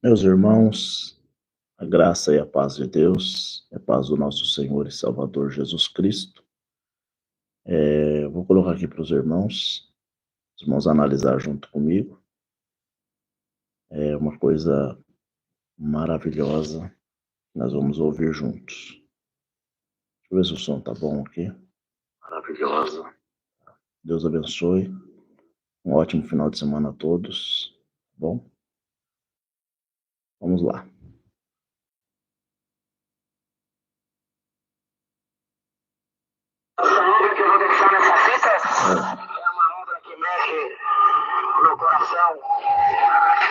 Meus irmãos, a graça e a paz de Deus, a paz do nosso Senhor e Salvador Jesus Cristo. Vou colocar aqui para os irmãos analisar junto comigo. É uma coisa maravilhosa que nós vamos ouvir juntos. Deixa eu ver se o som tá bom aqui. Maravilhosa. Deus abençoe. Um ótimo final de semana a todos. Bom, vamos lá. Essa obra que eu vou deixar nessa fita é uma obra que mexe no coração.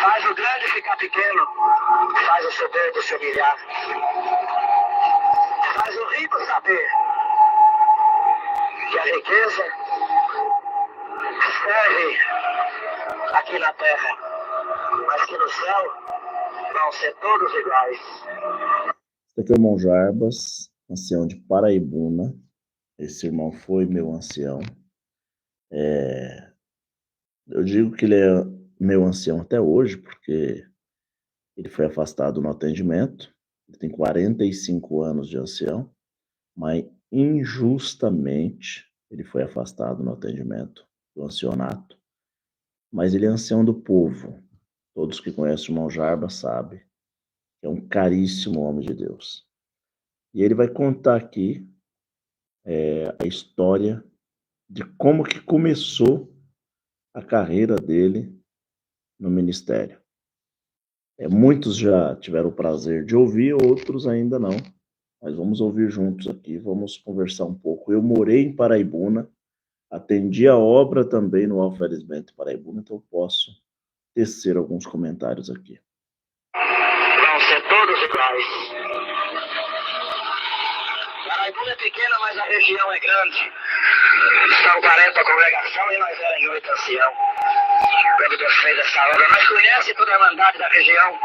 Faz o grande ficar pequeno, faz o soberbo se humilhar. Faz o rico saber que a riqueza serve aqui na terra, mas que no céu vão ser todos iguais. Esse aqui é o irmão Jarbas, ancião de Paraibuna. Esse irmão foi meu ancião. Eu digo que ele é meu ancião até hoje, porque ele foi afastado no atendimento. Ele tem 45 anos de ancião, mas injustamente ele foi afastado no atendimento do ancianato. Mas ele é ancião do povo. Todos que conhecem o irmão Jarbas sabem que é um caríssimo homem de Deus. E ele vai contar aqui a história de como que começou a carreira dele no ministério. Muitos já tiveram o prazer de ouvir, outros ainda não. Mas vamos ouvir juntos aqui, vamos conversar um pouco. Eu morei em Paraibuna, atendi a obra também no Alferes Bento Paraibuna, então eu posso tecer alguns comentários aqui. Vão ser todos iguais. Paraibuna é pequena, mas a região é grande. São 40 congregações e nós éramos 8 anciãos. Quando Deus fez essa obra, nós conhecemos toda a irmandade da região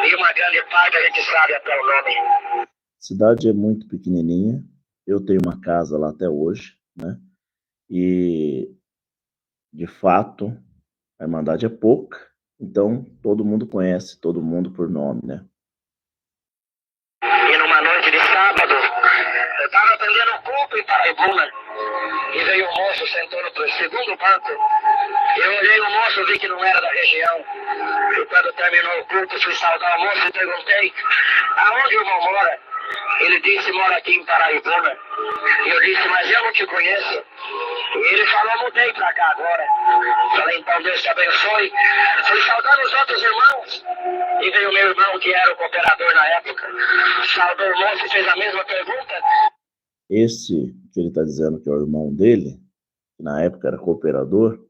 e uma grande parte a gente sabe até o nome. A cidade é muito pequenininha, eu tenho uma casa lá até hoje, né? E, de fato, a irmandade é pouca, então todo mundo conhece todo mundo por nome, né? E numa noite de sábado, eu estava atendendo o culto em Paraibuna e veio um moço, sentou no segundo banco. Eu olhei o moço, vi que não era da região. E quando terminou o culto, fui saudar o moço e perguntei aonde o irmão mora. Ele disse, mora aqui em Paraibuna. E eu disse, mas eu não te conheço. E ele falou, mudei pra cá agora. Falei, então Deus te abençoe. Fui saudando os outros irmãos. E veio o meu irmão, que era o cooperador na época. Saudou o moço e fez a mesma pergunta. Esse que ele está dizendo que é o irmão dele, que na época era cooperador,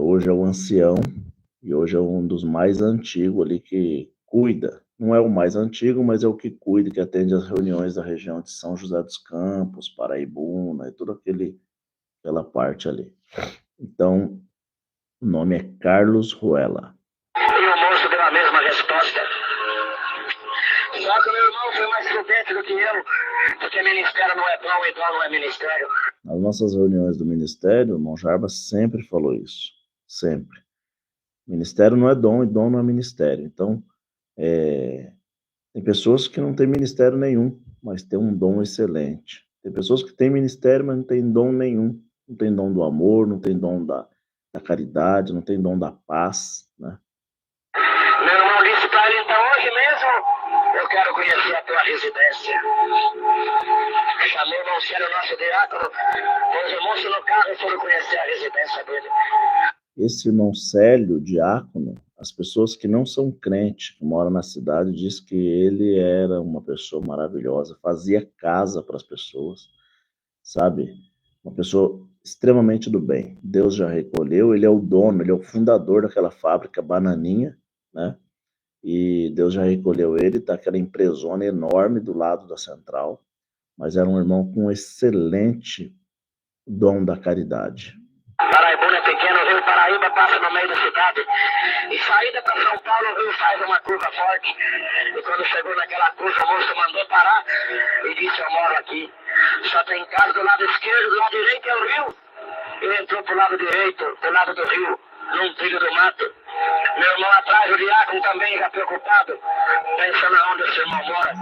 hoje é o ancião e hoje é um dos mais antigos ali que cuida. Não é o mais antigo, mas é o que cuida, que atende as reuniões da região de São José dos Campos, Paraibuna e toda aquela parte ali. Então, o nome é Carlos Ruela. E o moço deu a mesma resposta. Só que o meu irmão foi mais prudente do que eu, porque ministério não é dom e dom não é ministério. Nas nossas reuniões do ministério, o irmão Jarbas sempre falou isso. Sempre. Ministério não é dom e dom não é ministério. Então, tem pessoas que não têm ministério nenhum, mas têm um dom excelente. Tem pessoas que têm ministério, mas não têm dom nenhum. Não tem dom do amor, não tem dom da caridade, não tem dom da paz, né? Meu irmão disse para ele, então hoje mesmo eu quero conhecer a tua residência. Chamou o irmão Célio, nosso diácono, pôs o moço no carro e foram conhecer a residência dele. Esse irmão Célio, diácono, as pessoas que não são crentes, que moram na cidade, diz que ele era uma pessoa maravilhosa, fazia casa para as pessoas, sabe? Uma pessoa extremamente do bem. Deus já recolheu, ele é o dono, ele é o fundador daquela fábrica Bananinha, né? E Deus já recolheu ele, tá aquela empresona enorme do lado da central, mas era um irmão com um excelente dom da caridade. Paraibuna é pequeno, o rio Paraíba passa no meio da cidade. E saída para São Paulo, o rio faz uma curva forte. E quando chegou naquela curva, o moço mandou parar e disse, eu moro aqui. Só tem casa do lado esquerdo, do lado direito é o rio. Ele entrou pro lado direito, do lado do rio, num trilho do mato. Meu irmão atrás, o diácono também já preocupado, pensando onde esse irmão mora.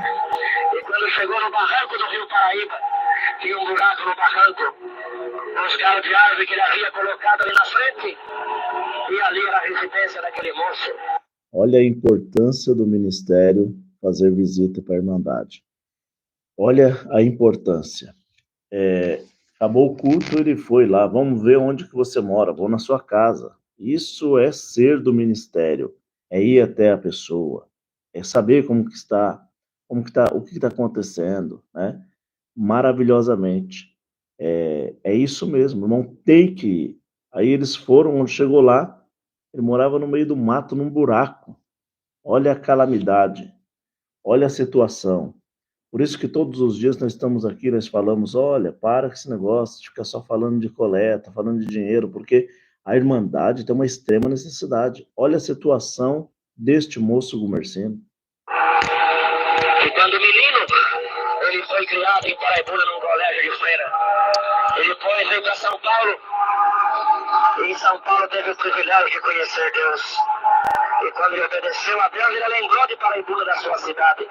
E quando chegou no barranco do Rio Paraíba, tinha um buraco no barranco. Os galhos de árvore que ele havia colocado ali na frente, e ali era a residência daquele moço. Olha a importância do ministério fazer visita para a Irmandade. Olha a importância. Acabou o culto, ele foi lá, vamos ver onde que você mora, vou na sua casa. Isso é ser do ministério, é ir até a pessoa, é saber como que está, o que está acontecendo, né? Maravilhosamente. É isso mesmo, não tem que ir. Aí eles foram, onde chegou lá, ele morava no meio do mato, num buraco. Olha a calamidade, olha a situação. Por isso que todos os dias nós estamos aqui, nós falamos, olha, para com esse negócio de ficar só falando de coleta, falando de dinheiro, porque a Irmandade tem uma extrema necessidade. Olha a situação deste moço Gumercindo. E quando menino, ele foi criado em Paraibuna, num colégio de freira. Ele depois veio para São Paulo, e em São Paulo teve o privilégio de conhecer Deus. E quando ele obedeceu a Deus, ele lembrou de Paraibuna, da sua cidade.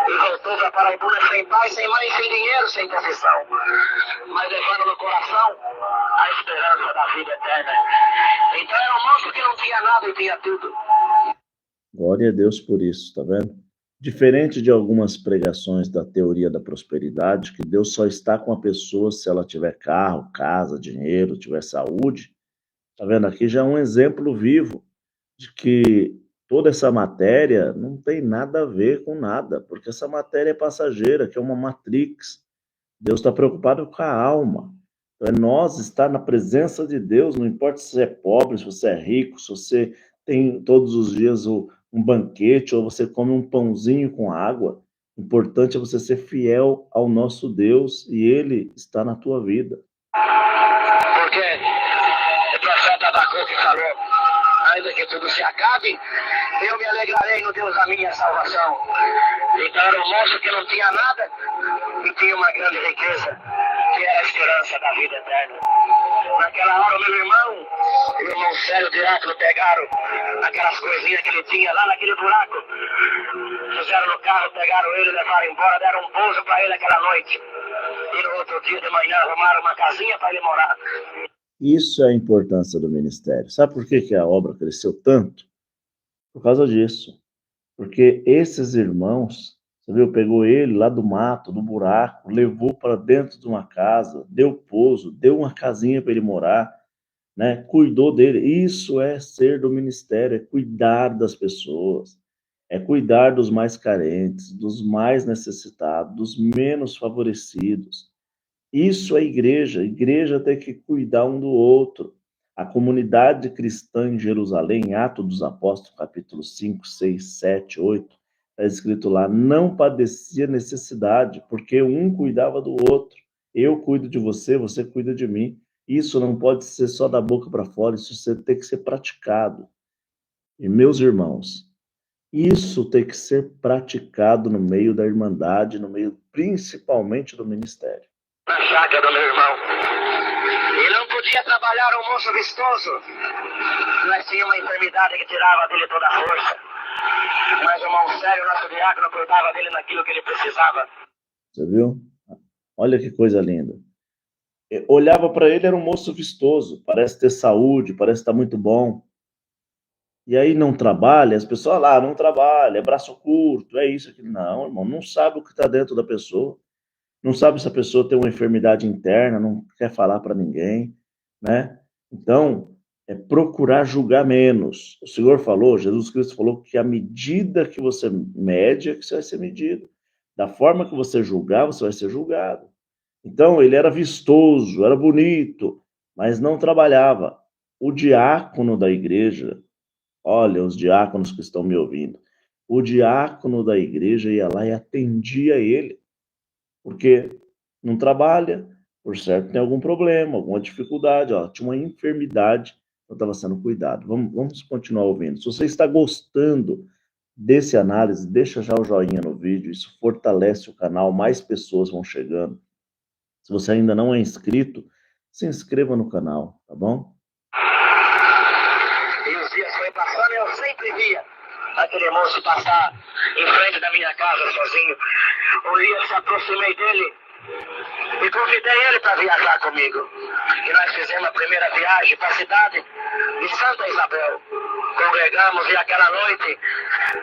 E voltou para Paraibuna sem pai, sem mãe, sem dinheiro, sem profissão. Mas levando no coração a esperança da vida eterna. Então era um moço que não tinha nada e tinha tudo. Glória a Deus por isso, tá vendo? Diferente de algumas pregações da teoria da prosperidade, que Deus só está com a pessoa se ela tiver carro, casa, dinheiro, tiver saúde. Tá vendo? Aqui já é um exemplo vivo de que toda essa matéria não tem nada a ver com nada, porque essa matéria é passageira, que é uma matrix. Deus está preocupado com a alma. Então, é nós estar na presença de Deus, não importa se você é pobre, se você é rico, se você tem todos os dias um banquete ou você come um pãozinho com água. O importante é você ser fiel ao nosso Deus e Ele está na tua vida. Porque o profeta Abacuque falou, ainda que tudo se acabe, eu me alegrarei no Deus da minha salvação. Então era um moço que não tinha nada e tinha uma grande riqueza, que era a esperança da vida eterna. Naquela hora, o meu irmão e o irmão Célio Diácono pegaram aquelas coisinhas que ele tinha lá naquele buraco, fizeram no carro, pegaram ele, levaram embora, deram um pouso para ele aquela noite. E no outro dia de manhã arrumaram uma casinha para ele morar. Isso é a importância do ministério. Sabe por que a obra cresceu tanto? Por causa disso. Porque esses irmãos, você viu, pegou ele lá do mato, do buraco, levou para dentro de uma casa, deu pouso, deu uma casinha para ele morar, né? Cuidou dele. Isso é ser do ministério, é cuidar das pessoas, é cuidar dos mais carentes, dos mais necessitados, dos menos favorecidos. Isso é igreja. A igreja tem que cuidar um do outro. A comunidade cristã em Jerusalém, em Atos dos Apóstolos, capítulo 5, 6, 7, 8, está escrito lá, não padecia necessidade, porque um cuidava do outro. Eu cuido de você, você cuida de mim. Isso não pode ser só da boca para fora, isso tem que ser praticado. E, meus irmãos, isso tem que ser praticado no meio da Irmandade, no meio principalmente do ministério. Na chácara do meu irmão. E não podia trabalhar um moço vistoso. Nós tínhamos uma enfermidade que tirava dele toda a força. Mas o irmão Célio, nosso diácono, cuidava dele naquilo que ele precisava. Você viu? Olha que coisa linda. Eu olhava para ele, era um moço vistoso, parece ter saúde, parece estar muito bom. E aí não trabalha, as pessoas lá, não trabalha, é braço curto, é isso, aquilo. Não, irmão, não sabe o que está dentro da pessoa. Não sabe se a pessoa tem uma enfermidade interna, não quer falar para ninguém, né? Então, é procurar julgar menos. O Senhor falou, Jesus Cristo falou que a medida que você mede é que você vai ser medido. Da forma que você julgar, você vai ser julgado. Então, ele era vistoso, era bonito, mas não trabalhava. O diácono da igreja, olha, os diáconos que estão me ouvindo, o diácono da igreja ia lá e atendia ele, porque não trabalha, por certo tem algum problema, alguma dificuldade, ó, tinha uma enfermidade, então estava sendo cuidado. Vamos continuar ouvindo. Se você está gostando desse análise, deixa já o joinha no vídeo, isso fortalece o canal, mais pessoas vão chegando. Se você ainda não é inscrito, se inscreva no canal, tá bom? E os dias foi passando e eu aquele moço passar em frente da minha casa sozinho. Um dia se aproximei dele e convidei ele para viajar comigo. E nós fizemos a primeira viagem para a cidade de Santa Isabel. Congregamos e aquela noite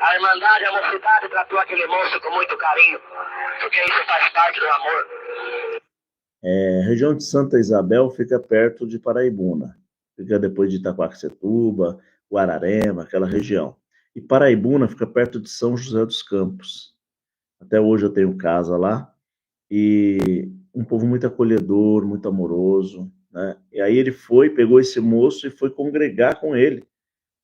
a Irmandade, a mocidade tratou aquele moço com muito carinho, porque isso faz parte do amor. A região de Santa Isabel fica perto de Paraibuna, fica depois de Itaquaquecetuba, Guararema, aquela região. E Paraibuna fica perto de São José dos Campos. Até hoje eu tenho casa lá, e um povo muito acolhedor, muito amoroso, né? E aí ele foi, pegou esse moço e foi congregar com ele.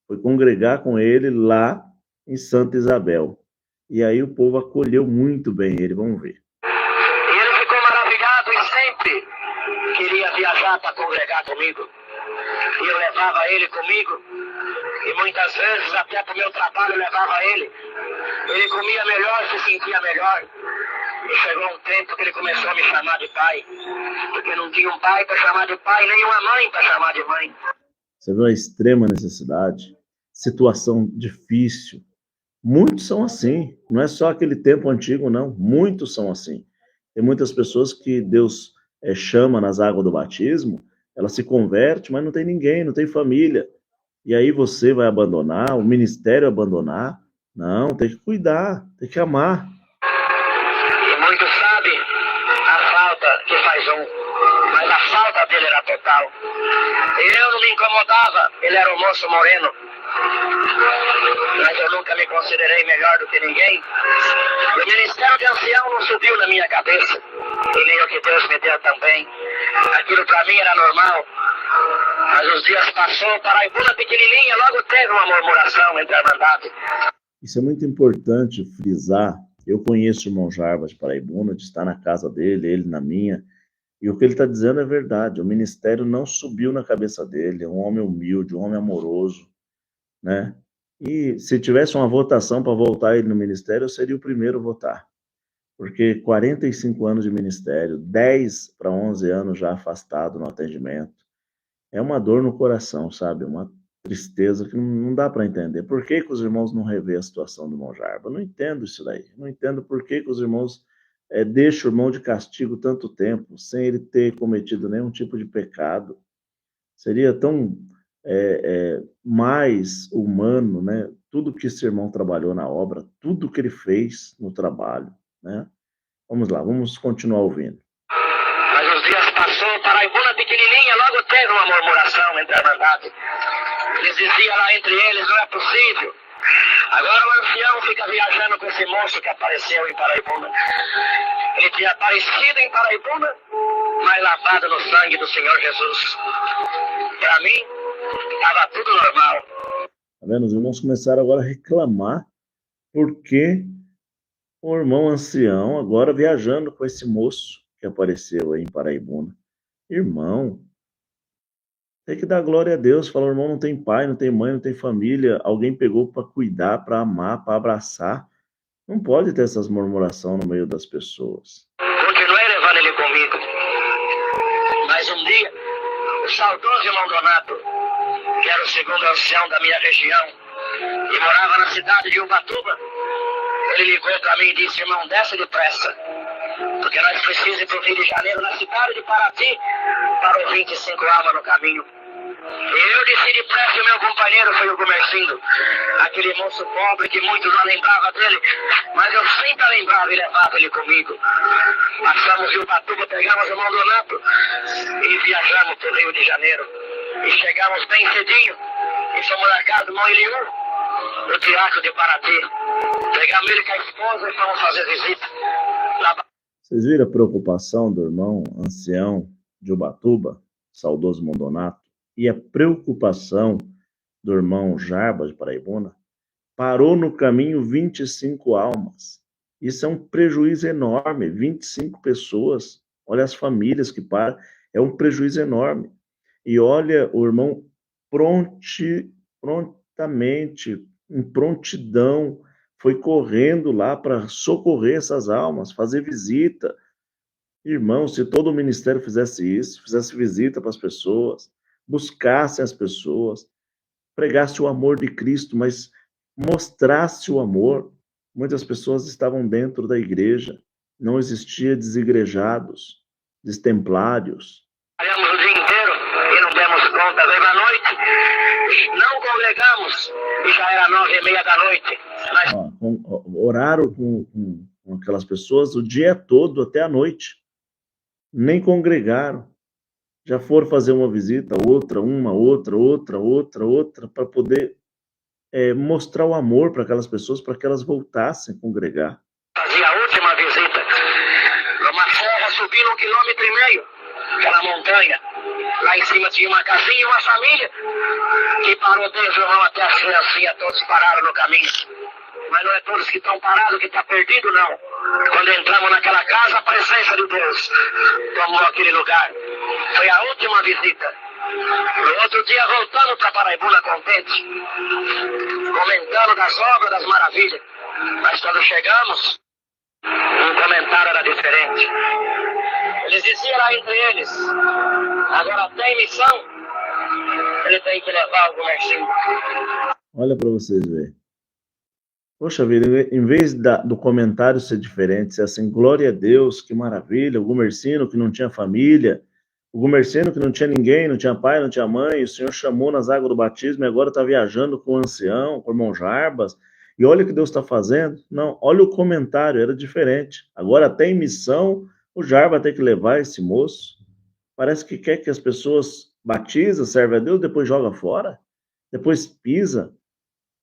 Foi congregar com ele lá em Santa Isabel. E aí o povo acolheu muito bem ele, vamos ver. E ele ficou maravilhado e sempre queria viajar para congregar comigo. E eu levava ele comigo. E muitas vezes, até para o meu trabalho, eu levava ele. Ele comia melhor, se sentia melhor. E chegou um tempo que ele começou a me chamar de pai. Porque não tinha um pai para chamar de pai, nem uma mãe para chamar de mãe. Você viu a extrema necessidade? Situação difícil. Muitos são assim. Não é só aquele tempo antigo, não. Muitos são assim. Tem muitas pessoas que Deus chama nas águas do batismo, ela se converte, mas não tem ninguém, não tem família. E aí você vai abandonar, o ministério abandonar. Não, tem que cuidar, tem que amar. E muitos sabem a falta que faz mas a falta dele era total. Eu não me incomodava, ele era um moço moreno. Mas eu nunca me considerei melhor do que ninguém. O ministério de ancião não subiu na minha cabeça. E nem o que Deus me deu também. Aquilo para mim era normal. Mas os dias passou, Paraibuna pequenininha, logo teve uma murmuração entre a Irmandade. Isso é muito importante frisar. Eu conheço o irmão Jarbas de Paraibuna, de estar na casa dele, ele na minha. E o que ele está dizendo é verdade. O ministério não subiu na cabeça dele. É um homem humilde, um homem amoroso, né? E se tivesse uma votação para voltar ele no ministério, eu seria o primeiro a votar. Porque 45 anos de ministério, 10 para 11 anos já afastado no atendimento, é uma dor no coração, sabe? Uma tristeza que não dá para entender. Por que os irmãos não revêem a situação do irmão Jarba? Eu não entendo isso daí. Não entendo por que os irmãos deixam o irmão de castigo tanto tempo, sem ele ter cometido nenhum tipo de pecado. Seria tão mais humano, né? Tudo que esse irmão trabalhou na obra, tudo que ele fez no trabalho, né? Vamos lá, vamos continuar ouvindo. Mas os dias passou, Paraibuna pequenininha, logo teve uma murmuração entre a Irmandade. Eles diziam lá entre eles, não é possível. Agora o ancião fica viajando com esse moço que apareceu em Paraibuna. Ele tinha aparecido em Paraibuna, mas lavado no sangue do Senhor Jesus. Para mim, estava tudo normal. Tá vendo? Os irmãos começaram agora a reclamar porque o irmão ancião agora viajando com esse moço que apareceu aí em Paraibuna. Irmão, tem que dar glória a Deus. Falar, o irmão não tem pai, não tem mãe, não tem família. Alguém pegou para cuidar, para amar, para abraçar. Não pode ter essas murmurações no meio das pessoas. Continuei levando ele comigo. Mas um dia, o saudoso irmão Donato, que era o segundo ancião da minha região, e morava na cidade de Ubatuba, ele ligou para mim e disse, irmão, desce depressa, porque nós precisamos ir para o Rio de Janeiro, na cidade de Paraty, para o 25 almas no caminho. Eu desci depressa e o meu companheiro foi o Gumercindo, aquele moço pobre que muitos não lembravam dele, mas eu sempre lembrava e levava ele comigo. Passamos em Ubatuba, pegamos o Maldonato e viajamos para o Rio de Janeiro. E chegamos bem cedinho e fomos na casa do irmão Eliú, no Teatro de Paraty. Pegamos ele com a esposa e fomos fazer visita. Vocês viram a preocupação do irmão ancião de Ubatuba, saudoso Mondonato, e a preocupação do irmão Jarbas de Paraibuna? Parou no caminho 25 almas. Isso é um prejuízo enorme, 25 pessoas. Olha as famílias que param, é um prejuízo enorme. E olha o irmão prontamente, em prontidão, foi correndo lá para socorrer essas almas, fazer visita. Irmão, se todo o ministério fizesse isso, fizesse visita para as pessoas, buscasse as pessoas, pregasse o amor de Cristo, mas mostrasse o amor. Muitas pessoas estavam dentro da igreja, não existia desigrejados, destemplários. Trabalhamos o dia inteiro e não demos conta. Veio à noite, não congregamos e já era 9:30 da noite. Mas Oraram com aquelas pessoas o dia todo até a noite. Nem congregaram. Já foram fazer uma visita, outra, para poder mostrar o amor para aquelas pessoas, para que elas voltassem a congregar. Fazia a última visita numa serra, subindo 1,5 km, aquela montanha. Lá em cima tinha uma casinha e uma família que parou desde o irmão até as criancinhas, todos pararam no caminho. Mas não é todos que estão parados, que está perdido, não. Quando entramos naquela casa, a presença de Deus tomou aquele lugar. Foi a última visita. No outro dia voltamos para Paraibuna contente, comentando das obras, das maravilhas. Mas quando chegamos, um comentário era diferente. Eles diziam lá entre eles: agora tem missão, ele tem que levar o Gumercindo. Olha para vocês verem. Poxa vida, em vez do comentário ser diferente, ser assim, glória a Deus, que maravilha, o Gumercindo que não tinha família, o Gumercindo que não tinha ninguém, não tinha pai, não tinha mãe, o Senhor chamou nas águas do batismo e agora está viajando com o ancião, com o irmão Jarbas, e olha o que Deus está fazendo. Não, olha o comentário, era diferente. Agora tem missão, o Jarbas tem que levar esse moço. Parece que quer que as pessoas batizam, servem a Deus, depois joga fora, depois pisa.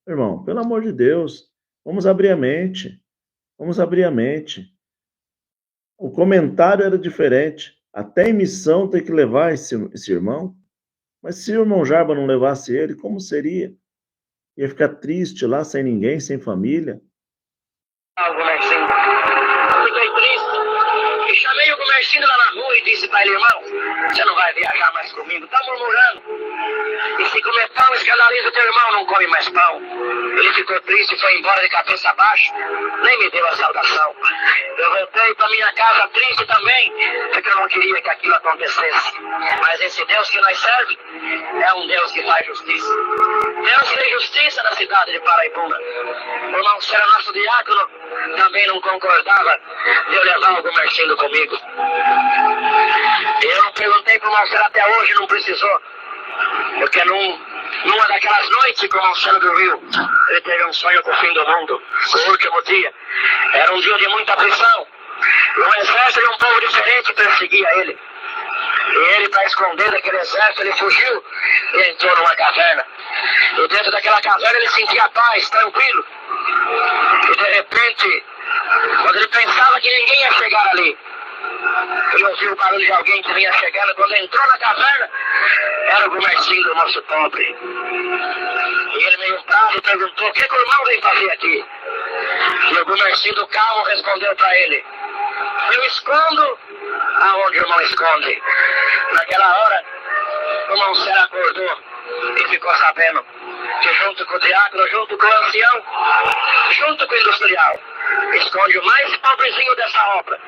Irmão, pelo amor de Deus, vamos abrir a mente. Vamos abrir a mente. O comentário era diferente. Até em missão tem que levar esse irmão. Mas se o irmão Jarba não levasse ele, como seria? Ia ficar triste lá, sem ninguém, sem família. Fiquei triste. E chamei o Gumercindo lá na rua e disse para ele: irmão, você não vai viajar mais comigo, tá murmurando. E se comer pão, escandaliza o teu irmão, não come mais pão. Ele ficou triste e foi embora de cabeça baixa, nem me deu a saudação. Eu voltei para minha casa triste também, porque eu não queria que aquilo acontecesse. Mas esse Deus que nós serve é um Deus que faz justiça. Deus fez justiça na cidade de Paraibuna. O irmão que era nosso diácono também não concordava de eu levar o Gumercindo comigo. Eu não perguntei para o irmão Cera até hoje, não precisou. Porque numa daquelas noites que o irmão Cera dormiu, ele teve um sonho com o fim do mundo, o último dia. Era um dia de muita aflição. Um exército de um povo diferente perseguia ele. E ele, para esconder daquele exército, ele fugiu e entrou numa caverna. E dentro daquela caverna ele sentia paz, tranquilo. E de repente, quando ele pensava que ninguém ia chegar ali, ele ouviu o barulho de alguém que vinha chegando. Quando entrou na caverna, era o Gumercindo, o moço pobre. E ele, meio bravo, perguntou: o que o irmão vem fazer aqui? E o Gumercindo, calmo, respondeu para ele: eu escondo aonde o irmão esconde. Naquela hora, o irmão Cera acordou e ficou sabendo que junto com o diácono, junto com o ancião, junto com o industrial, esconde o mais pobrezinho dessa obra,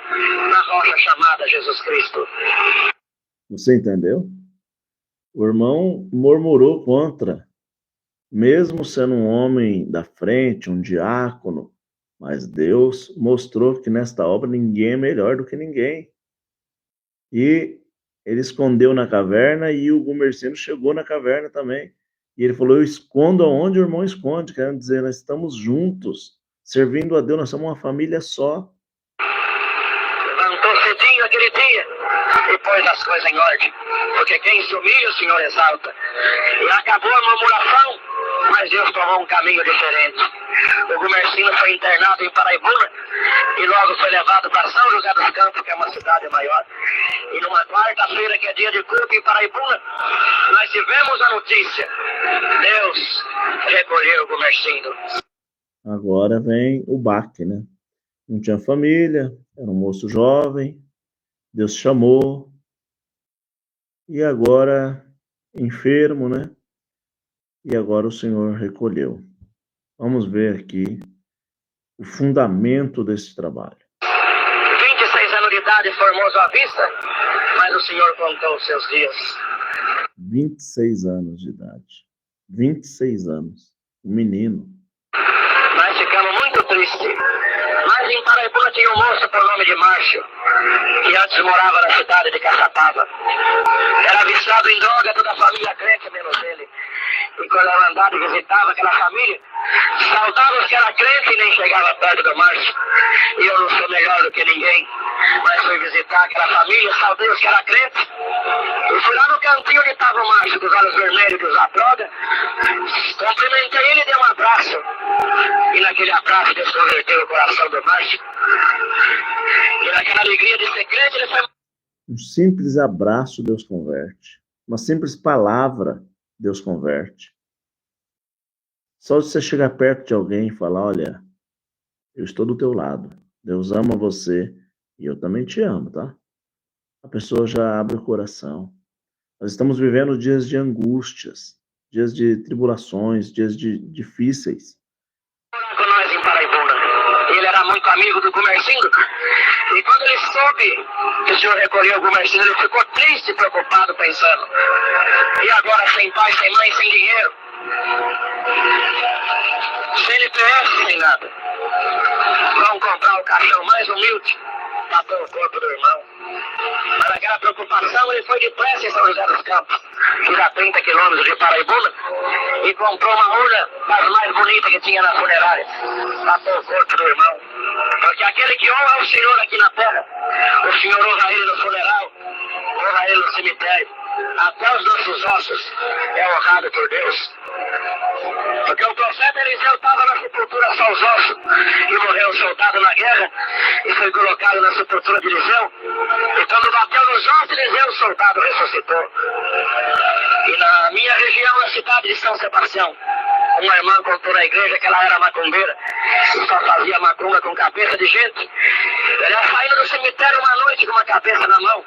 na rocha chamada Jesus Cristo. Você entendeu? O irmão murmurou contra, mesmo sendo um homem da frente, um diácono, mas Deus mostrou que nesta obra ninguém é melhor do que ninguém. E ele escondeu na caverna e o Gumercindo chegou na caverna também. E ele falou: eu escondo aonde o irmão esconde. Querendo dizer, nós estamos juntos, servindo a Deus, nós somos uma família só. Levantou cedinho aquele dia e pôs as coisas em ordem. Porque quem se humilha, o Senhor exalta. E acabou a murmuração, mas Deus tomou um caminho diferente. O Gumercindo foi internado em Paraibuna e logo foi levado para São José dos Campos, que é uma cidade maior. E numa quarta-feira, que é dia de culto em Paraibuna, nós tivemos a notícia: Deus recolheu o Gumercindo. Agora vem o baque, né? Não tinha família, era um moço jovem, Deus chamou, e agora enfermo, né? E agora o Senhor recolheu. Vamos ver aqui o fundamento desse trabalho. 26 anos de idade, formoso à vista, mas o Senhor contou os seus dias. 26 anos de idade. 26 anos. Um menino. Nós ficamos muito tristes. Mas em Paraibuna tinha um moço por nome de Márcio, que antes morava na cidade de Caçapava. Era viciado em droga, toda a família crente, menos ele. E quando ela andava e visitava aquela família, saudava os que era crente e nem chegava perto do Márcio. E eu não sou melhor do que ninguém, mas fui visitar aquela família, saudei os que era crente. E fui lá no cantinho onde estava o Márcio, dos olhos vermelhos de usar droga. Cumprimentei ele e dei um abraço. E naquele abraço Deus converteu o coração do Márcio. E naquela alegria de ser crente, ele foi... Um simples abraço Deus converte. Uma simples palavra Deus converte. Só de você chegar perto de alguém e falar, olha, eu estou do teu lado. Deus ama você e eu também te amo, tá? A pessoa já abre o coração. Nós estamos vivendo dias de angústias, dias de tribulações, dias difíceis. Com nós em Paraibuna. Ele era muito amigo do Gumercindo. E quando ele soube que o senhor recolheu o Gumercindo, ele ficou triste e preocupado, pensando: e agora sem pai, sem mãe, sem dinheiro? Sem NPS, sem nada. Vão comprar o caixão mais humilde, tapou o corpo do irmão. Mas naquela preocupação ele foi depressa em São José dos Campos, que dá 30 quilômetros de Paraibuna, e comprou uma urna das mais bonitas que tinha na funerária. Tapou o corpo do irmão. Porque aquele que honra o Senhor aqui na terra, o Senhor honra ele no funeral, honra ele no cemitério. Até os nossos ossos é honrado por Deus. Porque o profeta Eliseu estava na sepultura só os ossos, e morreu um soldado na guerra, e foi colocado na sepultura de Eliseu. E quando bateu nos ossos de Eliseu, o soldado ressuscitou. E na minha região, na cidade de São Sebastião, uma irmã contou na igreja que ela era macumbeira, e só fazia macumba com cabeça de gente. Ela saindo do cemitério uma noite com uma cabeça na mão,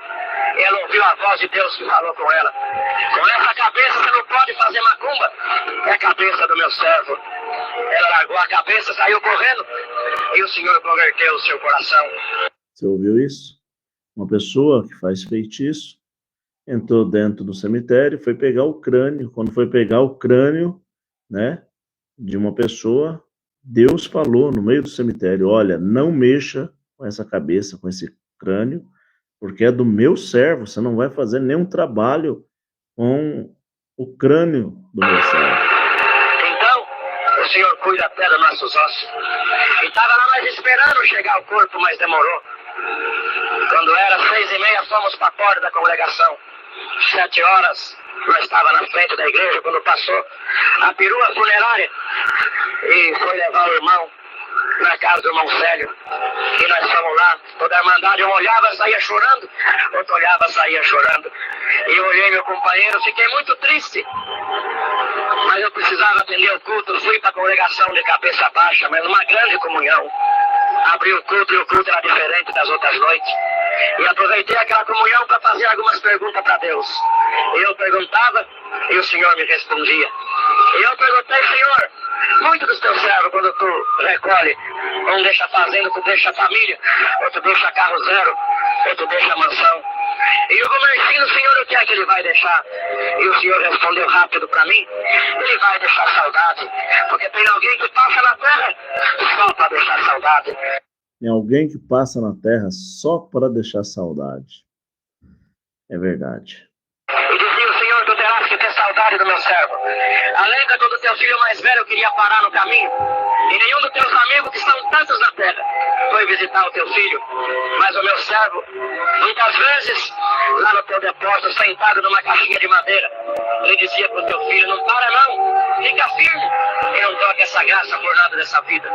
e ela ouviu a voz de Deus que falou com ela: com essa cabeça você não pode fazer macumba, é a cabeça do meu servo. Ela largou a cabeça, saiu correndo, e o Senhor converteu o seu coração. Você ouviu isso? Uma pessoa que faz feitiço entrou dentro do cemitério, foi pegar o crânio. Quando foi pegar o crânio, né, de uma pessoa, Deus falou no meio do cemitério: olha, não mexa com essa cabeça, com esse crânio, porque é do meu servo, você não vai fazer nenhum trabalho com o crânio do meu servo. Então, o Senhor cuida até dos nossos ossos. E estava lá mais esperando chegar o corpo, mas demorou. Quando era 6h30, fomos para a porta da congregação. 7 horas, nós estávamos na frente da igreja, quando passou a perua funerária e foi levar o irmão na casa do irmão Célio. E nós fomos lá, toda a irmandade, um olhava, saía chorando, outro olhava, saía chorando. E eu olhei meu companheiro, fiquei muito triste, mas eu precisava atender o culto. Fui para a congregação de cabeça baixa, mas numa grande comunhão. Abri o culto e o culto era diferente das outras noites. E aproveitei aquela comunhão para fazer algumas perguntas para Deus. Eu perguntava e o Senhor me respondia. E eu perguntei: Senhor, muito dos teus servos, quando tu recolhe, um deixa fazenda, tu deixa família, outro deixa carro zero, outro deixa mansão. E o Gumercindo, Senhor, o que é que ele vai deixar? E o Senhor respondeu rápido para mim: ele vai deixar saudade, porque tem alguém que passa na terra só para deixar saudade. Tem alguém que passa na terra só para deixar saudade. É verdade. E dizia o Senhor: tu terás que ter saudade do meu servo. Alega quando teu filho mais velho queria parar no caminho, e nenhum dos teus amigos, que são tantos na terra, foi visitar o teu filho. Mas o meu servo, muitas vezes, lá no teu depósito, sentado numa caixinha de madeira, ele dizia para o teu filho: não para não, fica firme, e não troque essa graça por nada dessa vida,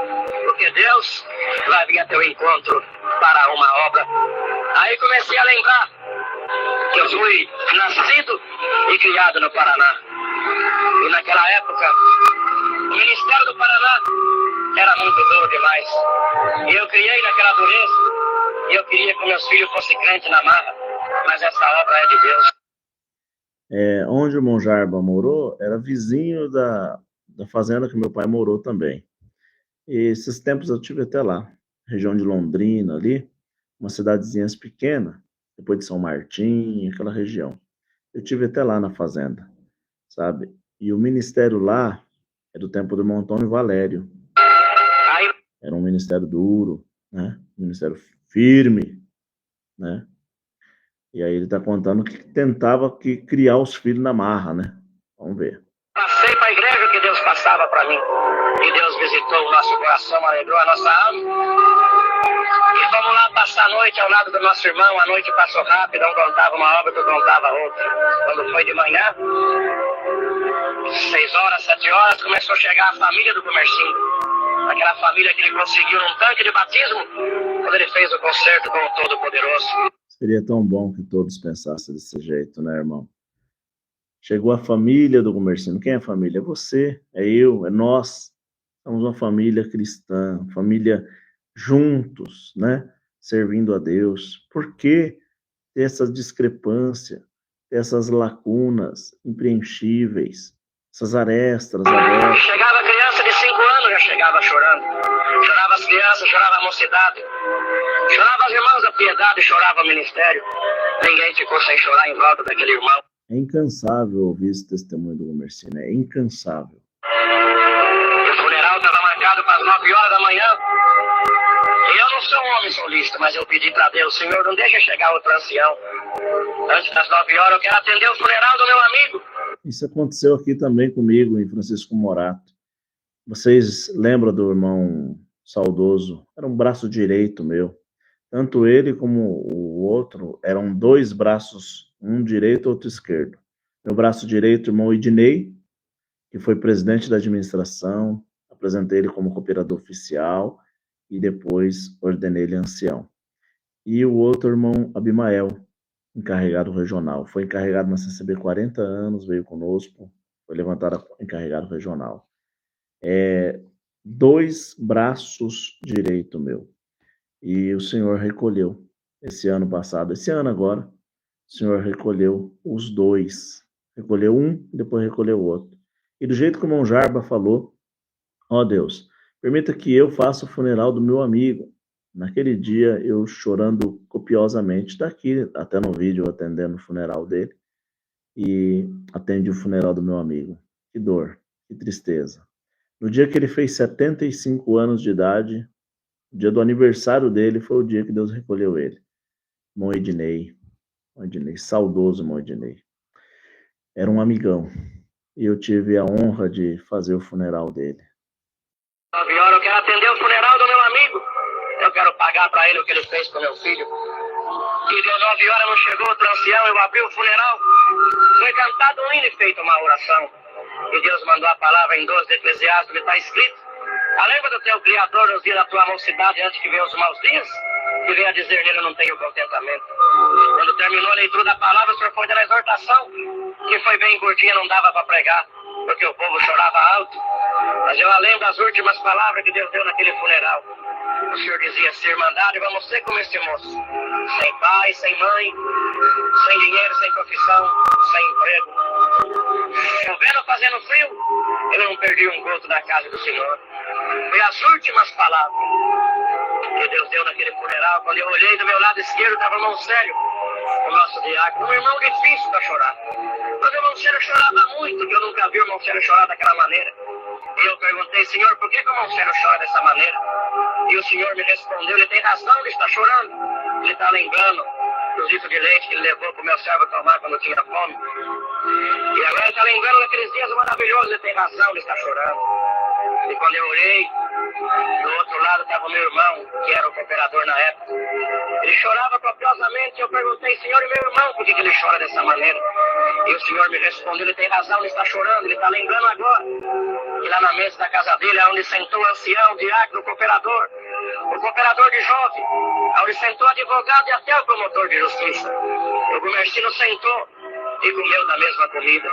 porque Deus vai vir a teu encontro para uma obra. Aí comecei a lembrar que eu fui nascido e criado no Paraná. E naquela época, o Ministério do Paraná era muito duro demais. E eu criei naquela dureza. E eu queria que meus filhos fossem crentes na marra. Mas essa obra é de Deus. Onde o irmão Jarba morou, era vizinho da fazenda que meu pai morou também. E esses tempos eu tive até lá, região de Londrina ali, uma cidadezinha pequena, depois de São Martim, aquela região. Eu tive até lá na fazenda, sabe? E o ministério lá é do tempo do irmão Antônio Valério. Era um ministério duro, né? Um ministério firme, né? E aí ele está contando que tentava criar os filhos na marra, né? Vamos ver. Passei para a igreja que Deus passava para mim. E Deus visitou o nosso coração, alegrou a nossa alma. E vamos lá passar a noite ao lado do nosso irmão. A noite passou rápido, um contava uma obra, outro contava outra. Quando foi de manhã, 6 horas, 7 horas, começou a chegar a família do Comercinho. Aquela família que ele conseguiu num tanque de batismo, quando ele fez o concerto com o Todo-Poderoso. Seria tão bom que todos pensassem desse jeito, né, irmão? Chegou a família do Comercinho. Quem é a família? É você, é eu, é nós. Somos uma família cristã, família juntos, né? Servindo a Deus. Por que ter essa discrepância, ter essas lacunas impreenchíveis, essas arestas abertas? Chegava a criança de 5 anos, já chegava chorando. Chorava as crianças, chorava a mocidade. Chorava os irmãos da piedade, chorava o ministério. Ninguém ficou sem chorar em volta daquele irmão. É incansável ouvir esse testemunho do Comercinho, é incansável. O funeral estava marcado para as 9 horas da manhã. E eu não sou um homem solista, mas eu pedi para Deus, Senhor, não deixa chegar outro ancião. Antes das 9 horas eu quero atender o funeral do meu amigo. Isso aconteceu aqui também comigo, em Francisco Morato. Vocês lembram do irmão saudoso? Era um braço direito meu. Tanto ele como o outro eram 2 braços, um direito e outro esquerdo. Meu braço direito, o irmão Idnei, que foi presidente da administração, apresentei ele como cooperador oficial e depois ordenei ele ancião. E o outro irmão Abimael, encarregado regional. Foi encarregado na CCB 40 anos, veio conosco, foi levantado encarregado regional. 2 braços direito meu. E o Senhor recolheu esse ano passado, esse ano agora, o Senhor recolheu os 2. Recolheu um e depois recolheu o outro. E do jeito que o irmão Jarba falou, ó Deus, permita que eu faça o funeral do meu amigo. Naquele dia, eu chorando copiosamente, está aqui até no vídeo, atendendo o funeral dele, e atendi o funeral do meu amigo. Que dor, que tristeza. No dia que ele fez 75 anos de idade, o dia do aniversário dele, foi o dia que Deus recolheu ele. Irmão Ednei, saudoso irmão Ednei. Era um amigão, e eu tive a honra de fazer o funeral dele. 9 horas eu quero atender o funeral do meu amigo. Eu quero pagar para ele o que ele fez com meu filho. E deu 9 horas, não chegou outro ancião, eu abri o funeral. Foi cantado um hino e feita uma oração. E Deus mandou a palavra em 12 de Eclesiastes, onde está escrito: lembra do teu Criador nos dias da tua mocidade, antes que venham os maus dias? Que venha dizer nele, não tenho contentamento. Quando terminou a leitura da palavra, o senhor foi da exortação, que foi bem curtinha, não dava para pregar, porque o povo chorava alto. Mas eu lembro das últimas palavras que Deus deu naquele funeral. O senhor dizia: se irmandade, vamos ser como esse moço. Sem pai, sem mãe, sem dinheiro, sem profissão, sem emprego. Chovendo, fazendo frio, eu não perdi um gosto da casa do Senhor. Foi as últimas palavras que Deus deu naquele funeral. Quando eu olhei do meu lado esquerdo, estava o irmão Célio, o nosso diácono. Um irmão difícil para chorar. Mas o irmão Célio chorava muito, que eu nunca vi o irmão Célio chorar daquela maneira. E eu perguntei: Senhor, por que o irmão Célio chora dessa maneira? E o Senhor me respondeu: ele tem razão, ele está chorando. Ele está lembrando dos litros de leite que ele levou para o meu servo tomar quando tinha fome. E agora ele está lembrando daqueles dias maravilhosos. Ele tem razão, ele está chorando. E quando eu olhei, do outro lado estava o meu irmão, que era o cooperador na época. Ele chorava copiosamente. Eu perguntei: Senhor, e meu irmão, por que ele chora dessa maneira? E o Senhor me respondeu: ele tem razão, ele está chorando, ele está lembrando agora. E lá na mesa da casa dele, onde sentou o ancião, o diácono, o cooperador de jovem, onde sentou o advogado e até o promotor de justiça. O Comercinho sentou e comeu da mesma comida.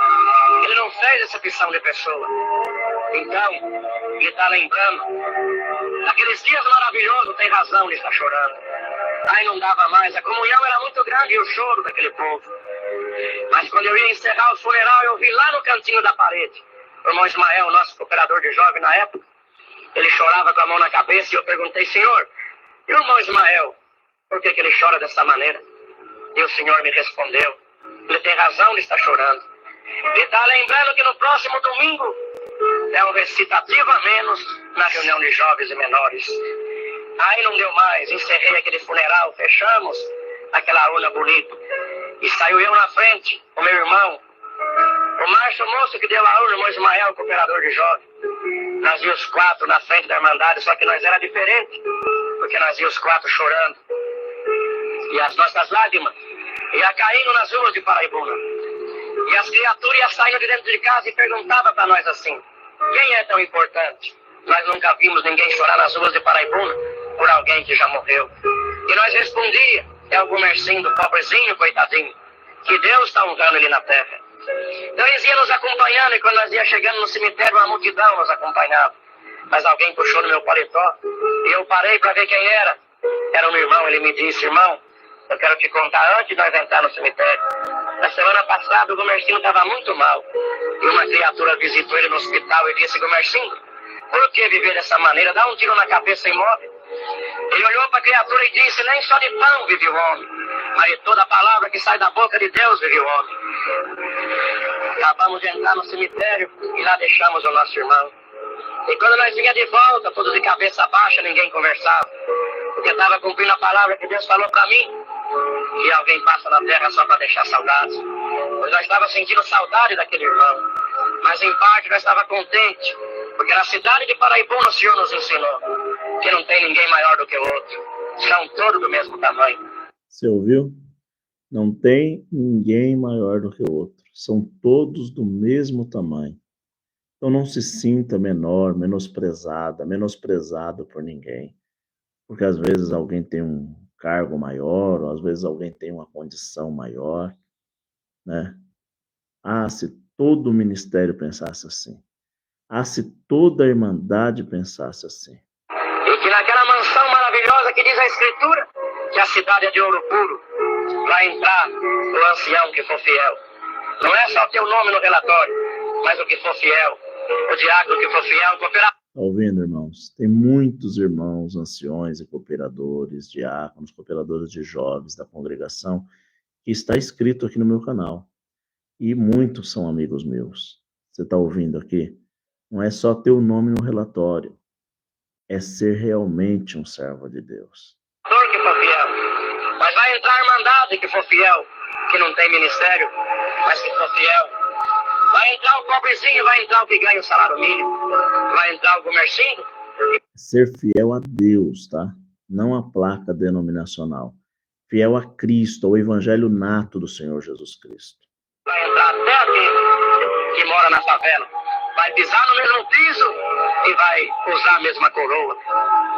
Ele não fez exceção de pessoa. Então, ele está lembrando daqueles dias maravilhosos. Tem razão, ele está chorando. Aí não dava mais, a comunhão era muito grande e o choro daquele povo. Mas quando eu ia encerrar o funeral, eu vi lá no cantinho da parede o irmão Ismael, nosso cooperador de jovem na época. Ele chorava com a mão na cabeça e eu perguntei: Senhor, e o irmão Ismael, por que ele chora dessa maneira? E o Senhor me respondeu: ele tem razão, ele está chorando. Ele está lembrando que no próximo domingo é um recitativo a menos na reunião de jovens e menores. Aí não deu mais, encerrei aquele funeral, fechamos aquela urna bonita. E saiu eu na frente, o meu irmão, o Márcio, o moço que deu a urna, o irmão Ismael, cooperador de jovem. Nós íamos 4 na frente da Irmandade, só que nós era diferente, porque nós íamos 4 chorando. E as nossas lágrimas iam caindo nas ruas de Paraibuna. E as criaturas iam saindo de dentro de casa e perguntavam para nós assim: quem é tão importante? Nós nunca vimos ninguém chorar nas ruas de Paraibuna por alguém que já morreu. E nós respondia: é o Gumercinho, do pobrezinho, coitadinho, que Deus está honrando ele na terra. Então eles iam nos acompanhando, e quando nós ia chegando no cemitério, uma multidão nos acompanhava. Mas alguém puxou no meu paletó e eu parei para ver quem era. Era um irmão. Ele me disse: irmão, eu quero te contar antes de nós entrar no cemitério. Na semana passada o Gumercinho estava muito mal e uma criatura visitou ele no hospital e disse: Gumercinho, por que viver dessa maneira? Dá um tiro na cabeça e morre. Ele olhou para a criatura e disse: nem só de pão vive o homem, mas de toda a palavra que sai da boca de Deus vive o homem. Acabamos de entrar no cemitério e lá deixamos o nosso irmão. E quando nós vinha de volta, todos de cabeça baixa, ninguém conversava, porque estava cumprindo a palavra que Deus falou para mim, que alguém passa na terra só para deixar saudades. Pois nós estávamos sentindo saudade daquele irmão, mas em parte nós estávamos contentes, porque na cidade de Paraibuna o Senhor nos ensinou que não tem ninguém maior do que o outro, são todos do mesmo tamanho. Você ouviu? Não tem ninguém maior do que o outro, são todos do mesmo tamanho. Então não se sinta menor, menosprezado por ninguém, porque às vezes alguém tem um cargo maior, ou às vezes alguém tem uma condição maior, né? Ah, se todo o ministério pensasse assim. Ah, se toda a Irmandade pensasse assim. E que naquela mansão maravilhosa que diz a Escritura, que a cidade é de ouro puro, vai entrar o ancião que for fiel. Não é só ter o nome no relatório, mas o que for fiel, o diácono que for fiel, o cooperador. Está ouvindo, irmãos? Tem muitos irmãos, anciões e cooperadores, diáconos, cooperadores de jovens da congregação, que está escrito aqui no meu canal. E muitos são amigos meus. Você está ouvindo aqui? Não é só ter o nome no relatório, é ser realmente um servo de Deus. Que for fiel, mas vai entrar a Irmandade que for fiel, que não tem ministério, mas que for fiel. Vai entrar o pobrezinho, vai entrar o que ganha o salário mínimo, vai entrar o Gumercinho. Ser fiel a Deus, tá? Não a placa denominacional. Fiel a Cristo, ao evangelho nato do Senhor Jesus Cristo. Vai entrar até aquele que mora na favela. Vai pisar no mesmo piso e vai usar a mesma coroa.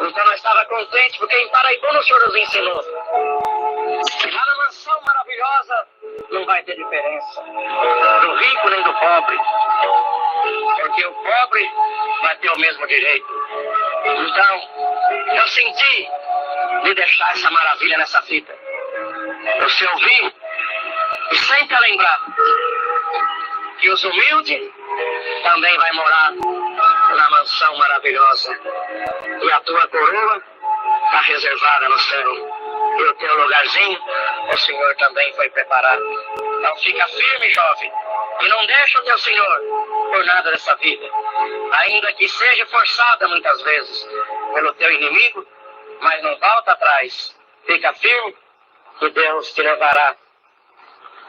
Então nós estávamos contentes, porque em Paraibuna o Senhor nos ensinou. E lá na mansão maravilhosa não vai ter diferença do rico nem do pobre, porque o pobre vai ter o mesmo direito. Então eu senti de deixar essa maravilha nessa fita. Você ouvir e sempre lembrar que os humildes também vai morar na mansão maravilhosa. E a tua coroa está reservada no céu. E o teu lugarzinho, o Senhor também foi preparado. Então fica firme, jovem, e não deixa o teu Senhor por nada dessa vida. Ainda que seja forçada muitas vezes pelo teu inimigo, mas não volta atrás. Fica firme, que Deus te levará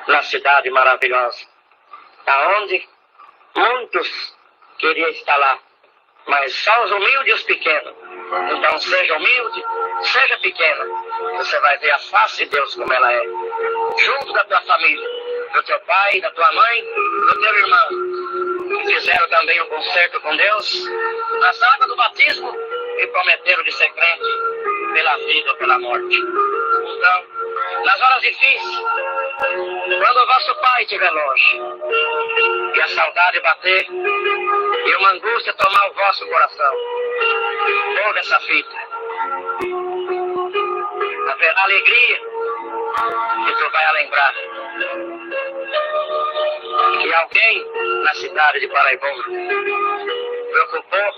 na cidade maravilhosa, aonde muitos queriam estar lá, mas só os humildes e os pequenos. Então seja humilde, seja pequena, você vai ver a face de Deus como ela é, junto da tua família, do teu pai, da tua mãe, do teu irmão, que fizeram também um concerto com Deus nas águas do batismo e prometeram de ser crente pela vida ou pela morte. Então, nas horas difíceis, quando o vosso pai estiver longe e a saudade bater e uma angústia tomar o vosso coração, ouve essa fita. Haverá alegria e tu vai lembrar que alguém na cidade de Paraibuna preocupou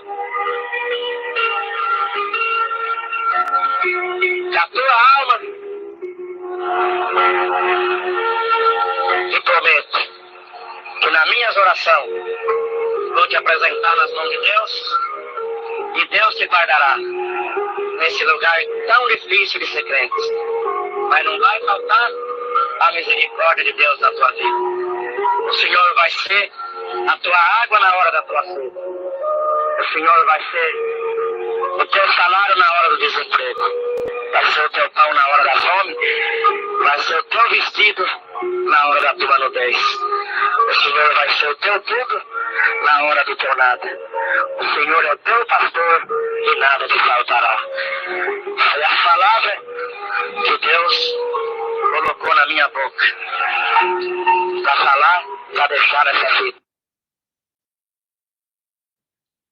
que a tua alma, e prometo que nas minhas orações Vou te apresentar nas mãos de Deus e Deus te guardará nesse lugar tão difícil de ser crente. Mas não vai faltar a misericórdia de Deus na tua vida. O Senhor vai ser a tua água na hora da tua sede. O Senhor vai ser o teu salário na hora do desemprego. Vai ser o teu pão na hora da fome. Vai ser o teu vestido na hora da tua nudez. O Senhor vai ser o teu tudo na hora do teu nada. O Senhor é o teu pastor e nada te faltará. Foi a palavra que Deus colocou na minha boca para falar, para deixar essa vida.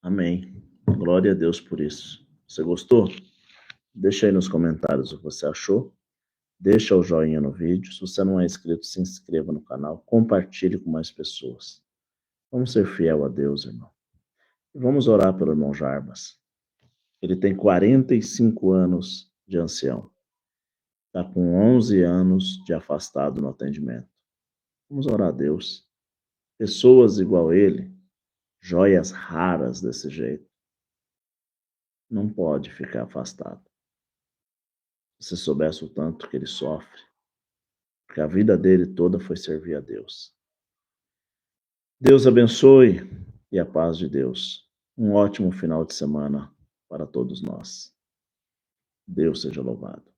Amém. Glória a Deus por isso. Você gostou? Deixa aí nos comentários o que você achou. Deixa o joinha no vídeo. Se você não é inscrito, se inscreva no canal. Compartilhe com mais pessoas. Vamos ser fiel a Deus, irmão. E vamos orar pelo irmão Jarbas. Ele tem 45 anos de ancião. Está com 11 anos de afastado no atendimento. Vamos orar a Deus. Pessoas igual ele, joias raras desse jeito, não pode ficar afastado. Se você soubesse o tanto que ele sofre, porque a vida dele toda foi servir a Deus. Deus abençoe e a paz de Deus. Um ótimo final de semana para todos nós. Deus seja louvado.